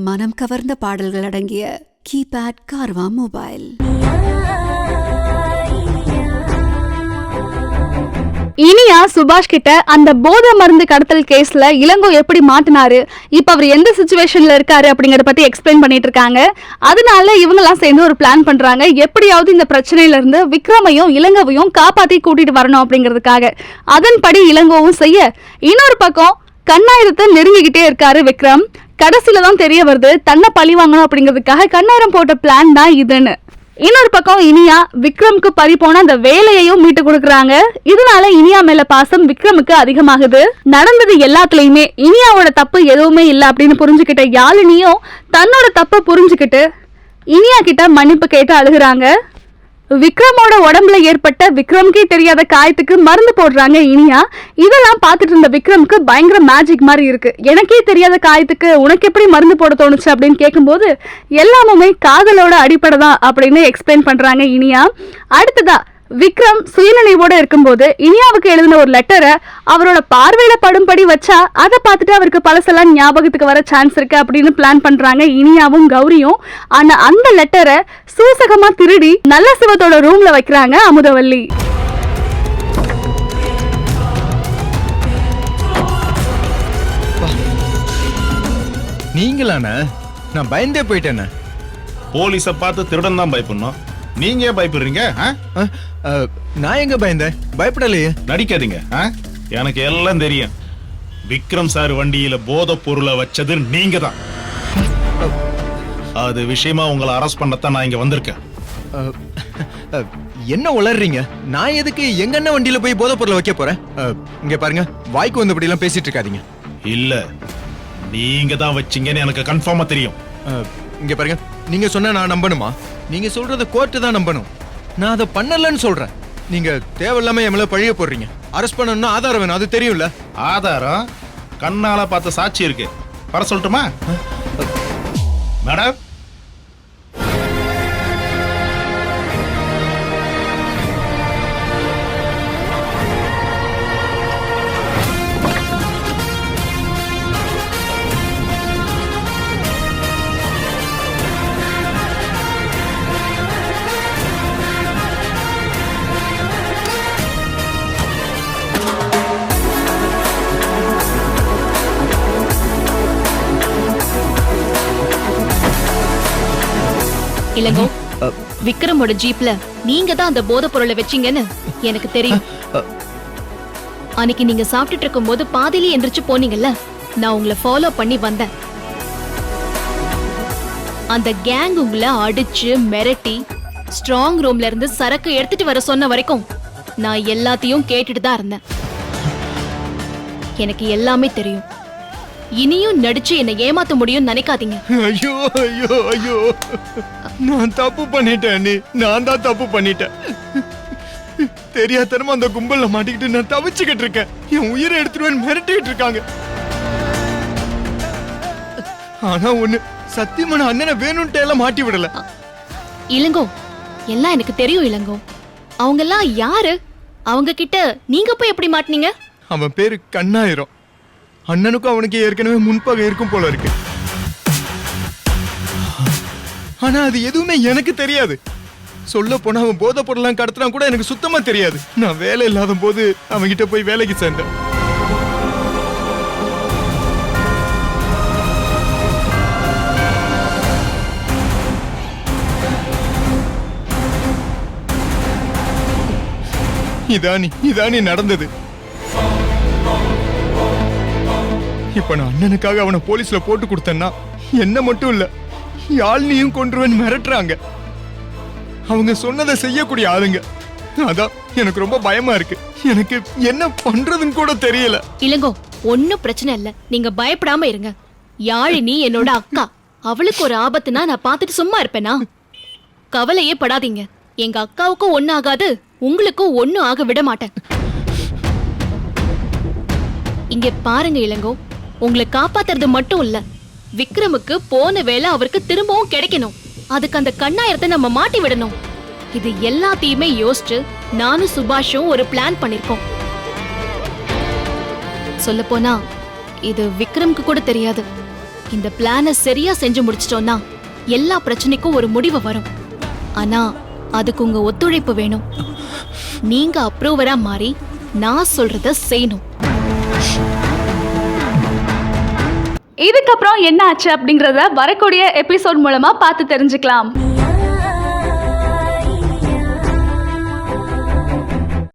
மனம் கவர்ந்த பாடல்கள் அடங்கிய கீபேட் கார்வா மொபைல். இனியா சுபாஷ் கிட்ட அந்த போதை மருந்து கடத்தல் கேஸ்ல இளங்கோ எப்படி மாட்டினாரு, இப்ப அவர் எந்த சிச்சுவேஷன்ல இருக்காரு அப்படிங்கறத பத்தி எக்ஸ்பிளைன் பண்ணிட்டு இருக்காங்க. அதனால இவங்க எல்லாம் சேர்ந்து ஒரு பிளான் பண்றாங்க, எப்படியாவது இந்த பிரச்சனையில இருந்து விக்ரமையும் இளங்கோவையும் காப்பாத்தி கூட்டிட்டு வரணும் அப்படிங்கிறதுக்காக. அதன்படி இளங்கோவும் செய்ய, இன்னொரு பக்கம் கண்ணாயிரத்தை நெருங்கிக்கிட்டே இருக்காரு விக்ரம். கடைசியில தான் தெரிய வருது தன்னை பழி வாங்கணும் அப்படிங்கிறதுக்காக கண்ணாயிரம் போட்ட பிளான் தான் இதுன்னு. இன்னொரு பக்கம் இனியா விக்ரமுக்கு பறி போன அந்த வேலையையும் மீட்டு கொடுக்கறாங்க. இதனால இனியா மேல பாசம் விக்ரமுக்கு அதிகமாகுது. நடந்தது எல்லாத்துலயுமே இனியாவோட தப்பு எதுவுமே இல்லை அப்படின்னு புரிஞ்சுக்கிட்ட யாழினியும் தன்னோட தப்பை புரிஞ்சுக்கிட்டு இனியா கிட்ட மன்னிப்பு கேட்டு அழுகுறாங்க. விக்ரமோட உடம்புல ஏற்பட்ட விக்ரமுக்கே தெரியாத காயத்துக்கு மருந்து போடுறாங்க இனியா. இதெல்லாம் பார்த்துட்டு இருந்த விக்ரமுக்கு பயங்கர மேஜிக் மாதிரி இருக்கு. எனக்கே தெரியாத காயத்துக்கு உனக்கு எப்படி மருந்து போட தோணுச்சு அப்படின்னு கேட்கும்போது எல்லாமே காதலோட அடிப்படை தான் அப்படின்னு எக்ஸ்பிளைன் பண்றாங்க இனியா. அடுத்ததா விக்ரம் சுயநினைவோட இருக்கும்போது இனியாவுக்கு எழுதின ஒரு லெட்டரை அவரோட பார்வையில படும்படி வச்சா அதை பார்த்துட்டு அவருக்கு பழசெல்லாம் ஞாபகத்துக்கு வர சான்ஸ் இருக்கு அப்படின்னு பிளான் பண்றாங்க இனியாவும் கௌரியும். ஆனா அந்த லெட்டரை சூசகமா திருடி நல்ல சிவத்தோட ரூம்ல வைக்கிறாங்க அமுதவல்லி. நீங்களான நான் பயந்தே போயிட்டேன். போலீஸ பார்த்து திருடன் தான் பயப்படணும், நீங்க ஏன் பயப்படுறீங்க? நான் எங்க பயந்தேன்? பயப்படலையே. நடிக்காதீங்க, எனக்கு எல்லாம் தெரியும். விக்ரம் சார் வண்டியில போதை பொருளை வச்சது நீங்க தான். அது விஷயமா உங்களை அரெஸ்ட் பண்ணத்தான் நான் இங்க வந்திருக்கேன். என்ன உளறீங்க? நான் எதுக்கு எங்க அண்ணன் வண்டியில போய் போதை பொருளை வைக்க போறேன்? இங்க பாருங்க, வாய்க்கு வந்தபடி எல்லாம் பேசிட்டு இருக்காதீங்க. இல்ல, நீங்க தான் வச்சீங்கன்னு எனக்கு கன்ஃபார்மா தெரியும். இங்க பாருங்க, நீங்க சொன்னா நான் நம்பணுமா? நீங்க சொல்றத கோர்ட்டு தான் நம்பணும். நான் அதை பண்ணலன்னு சொல்றேன். நீங்க தேவையில்லாம என் மேல பழிய போடுறீங்க. அரெஸ்ட் பண்ணணும்னா ஆதாரம் வேணும், அது தெரியும்ல. ஆதாரம் கண்ணால பார்த்த சாட்சி இருக்கு, வர சொல்லட்டுமா? மேடம், இளங்கோ, விக்ரமோட ஜீப்ல நீங்க தான் அந்த போதை பொருளை வச்சீங்கன்னு எனக்கு தெரியும். அன்னைக்கு நீங்க சாப்பிட்டுட்டு இருக்கும் போது பாதியிலே எந்திரிச்சு போனீங்கல்ல, நான் உங்களை ஃபாலோ பண்ணி வந்தேன். அந்த கேங் உங்களை அடிச்சு மிரட்டி ஸ்ட்ராங் ரூம்ல இருந்து சரக்கு எடுத்துட்டு வர சொன்ன வரைக்கும் நான் எல்லாத்தையும் கேட்டுட்டு தான் இருந்தேன். எனக்கு எல்லாமே தெரியும். இனியும் நடிச்சு என்ன ஏமாத்த முடியும் நினைக்காதீங்க. ஐயோ ஐயோ ஐயோ, நான் தப்பு பண்ணிட்டேன். நான் தான் தப்பு பண்ணிட்டேன். தெரியாதனமா அந்த கும்பல்ல மாட்டிக்கிட்டு நான் தவிச்சுக்கிட்டு இருக்கேன். என் உயிரை எடுத்துட்டு மிரட்டிட்டு இருக்காங்க. ஆனா ஒண்ணு சத்தியமான அண்ணனை வேணும்ட்டே எல்லாம் மாட்டி விடல. இளங்கோ, எல்லாம் எனக்கு தெரியும் இளங்கோ. அவங்க எல்லாம் யாரு? அவங்க கிட்ட நீங்க போய் எப்படி மாட்டினீங்க? அவன் பேரு கண்ணாயிரம். அண்ணனுக்கும் அவனுக்கு ஏற்கனவே முன்பகை இருக்கும் போல இருக்கு. ஆனா அது எதுவுமே எனக்கு தெரியாது. சொல்ல போனா அவன் போதை பொருளாம் கடத்துறான் கூட எனக்கு சுத்தமா தெரியாது. நான் வேலை இல்லாத போது அவன்கிட்ட போய் வேலைக்கு சேர்ந்தேன். இதானி நடந்தது. இப்ப நான் அண்ணனுக்காக அவனை போலீஸ்ல போட்டு கொடுத்தேன்னா என்ன மட்டும் இல்ல, யாழ்னியும் கொன்றுவன் மிரட்டுறாங்க. அவங்க சொன்னதை செய்யக்கூடிய ஆளுங்க. அதான் எனக்கு ரொம்ப பயமா இருக்கு. எனக்கு என்ன பண்றதுன்னு கூட தெரியல. இளங்கோ, ஒன்னும் பிரச்சனை இல்ல, நீங்க பயப்படாம இருங்க. யாழினி என்னோட அக்கா. அவளுக்கு ஒரு ஆபத்துனா நான் பார்த்துட்டு சும்மா இருப்பேனா? கவலையே படாதீங்க. எங்க அக்காவுக்கும் ஒன்னும் ஆகாது, உங்களுக்கும் ஒன்னும் ஆக விட மாட்டேன். இங்க பாருங்க இளங்கோ, உங்களை காப்பாத்துறது மட்டும் இல்ல, விக்ரமுக்கு போன வேலை அவருக்கு திரும்பவும் கிடைக்கணும். அதுக்கு அந்த கண்ணாயிரத்தை நம்ம மாட்டி விடணும். இது எல்லாத்தையுமே யோசிச்சு நானும் சுபாஷும் ஒரு பிளான் பண்ணிருக்கோம். சொல்ல போனா இது விக்ரமுக்கு கூட தெரியாது. இந்த பிளானை சரியா செஞ்சு முடிச்சிட்டோம்னா எல்லா பிரச்சனைக்கும் ஒரு முடிவு வரும். ஆனா அதுக்கு உங்க ஒத்துழைப்பு வேணும். நீங்க அப்ரூவரா மாறி நான் சொல்றத செய்யணும். இதுக்கப்புறம் என்ன ஆச்சு அப்படிங்கறத வரக்கூடிய எபிசோட் மூலமா பார்த்து தெரிஞ்சுக்கலாம்.